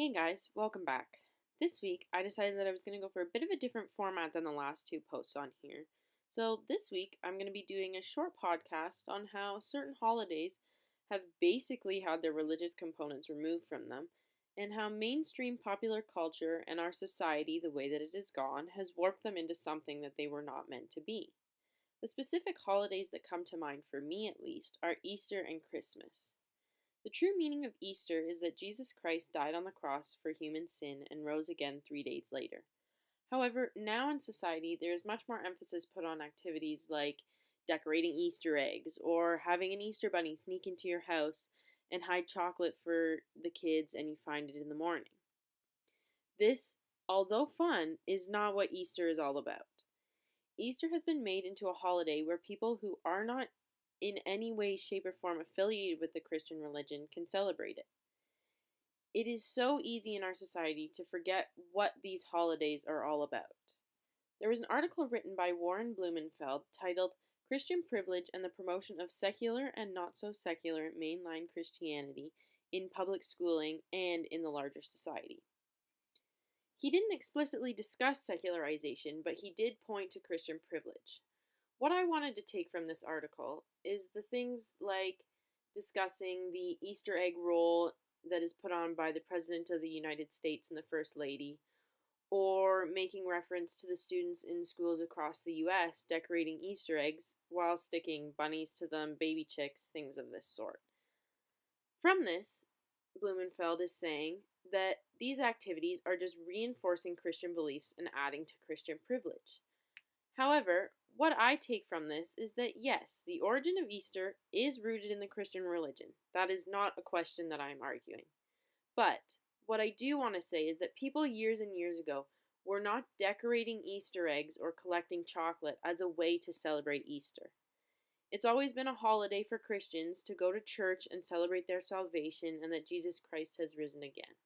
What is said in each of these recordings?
Hey guys, welcome back. This week I decided that I was going to go for a bit of a different format than the last two posts on here. So this week I'm going to be doing a short podcast on how certain holidays have basically had their religious components removed from them, and how mainstream popular culture and our society, the way that it has gone, has warped them into something that they were not meant to be. The specific holidays that come to mind for me at least are Easter and Christmas. The true meaning of Easter is that Jesus Christ died on the cross for human sin and rose again 3 days later. However, now in society, there is much more emphasis put on activities like decorating Easter eggs or having an Easter bunny sneak into your house and hide chocolate for the kids and you find it in the morning. This, although fun, is not what Easter is all about. Easter has been made into a holiday where people who are not in any way, shape, or form affiliated with the Christian religion can celebrate it. It is so easy in our society to forget what these holidays are all about. There was an article written by Warren Blumenfeld titled Christian Privilege and the Promotion of Secular and Not So Secular Mainline Christianity in Public Schooling and in the Larger Society. He didn't explicitly discuss secularization, but he did point to Christian privilege. What I wanted to take from this article is the things like discussing the Easter egg roll that is put on by the President of the United States and the First Lady, or making reference to the students in schools across the US decorating Easter eggs while sticking bunnies to them, baby chicks, things of this sort. From this, Blumenfeld is saying that these activities are just reinforcing Christian beliefs and adding to Christian privilege. However, what I take from this is that yes, the origin of Easter is rooted in the Christian religion. That is not a question that I'm arguing. But what I do want to say is that people years and years ago were not decorating Easter eggs or collecting chocolate as a way to celebrate Easter. It's always been a holiday for Christians to go to church and celebrate their salvation and that Jesus Christ has risen again.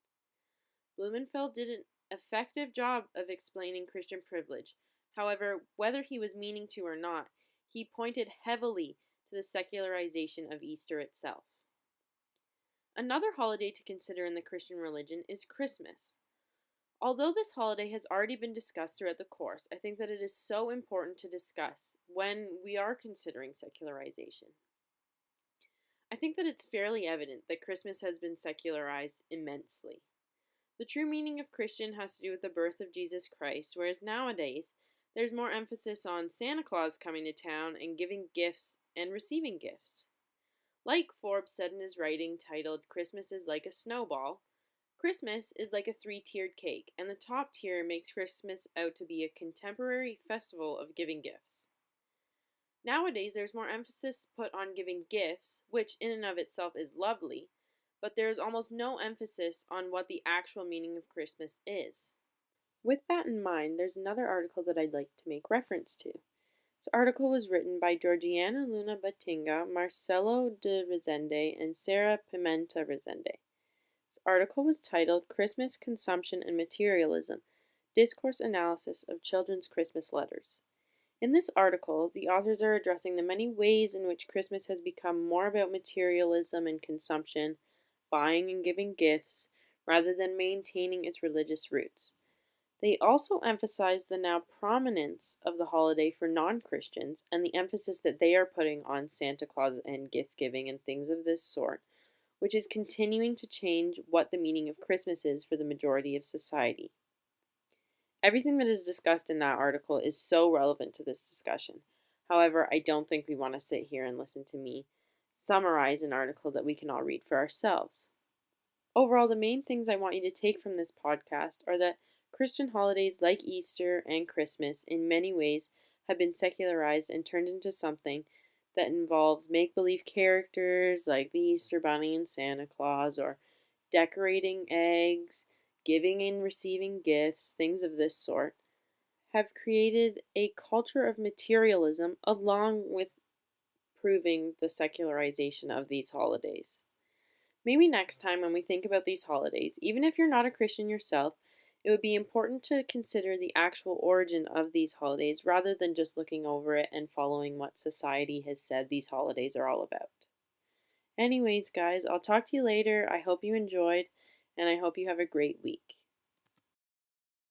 Blumenfeld did an effective job of explaining Christian privilege. However, whether he was meaning to or not, he pointed heavily to the secularization of Easter itself. Another holiday to consider in the Christian religion is Christmas. Although this holiday has already been discussed throughout the course, I think that it is so important to discuss when we are considering secularization. I think that it's fairly evident that Christmas has been secularized immensely. The true meaning of Christian has to do with the birth of Jesus Christ, whereas nowadays there's more emphasis on Santa Claus coming to town and giving gifts and receiving gifts. Like Forbes said in his writing titled Christmas is like a snowball, Christmas is like a three-tiered cake, and the top tier makes Christmas out to be a contemporary festival of giving gifts. Nowadays, there's more emphasis put on giving gifts, which in and of itself is lovely, but there's almost no emphasis on what the actual meaning of Christmas is. With that in mind, there's another article that I'd like to make reference to. This article was written by Georgiana Luna Batinga, Marcelo de Rezende, and Sarah Pimenta Rezende. This article was titled Christmas Consumption and Materialism, Discourse Analysis of Children's Christmas Letters. In this article, the authors are addressing the many ways in which Christmas has become more about materialism and consumption, buying and giving gifts, rather than maintaining its religious roots. They also emphasize the now prominence of the holiday for non-Christians and the emphasis that they are putting on Santa Claus and gift giving and things of this sort, which is continuing to change what the meaning of Christmas is for the majority of society. Everything that is discussed in that article is so relevant to this discussion. However, I don't think we want to sit here and listen to me summarize an article that we can all read for ourselves. Overall, the main things I want you to take from this podcast are that Christian holidays like Easter and Christmas in many ways have been secularized and turned into something that involves make-believe characters like the Easter Bunny and Santa Claus, or decorating eggs, giving and receiving gifts, things of this sort, have created a culture of materialism along with proving the secularization of these holidays. Maybe next time when we think about these holidays, even if you're not a Christian yourself, it would be important to consider the actual origin of these holidays rather than just looking over it and following what society has said these holidays are all about. Anyways, guys, I'll talk to you later. I hope you enjoyed, and I hope you have a great week.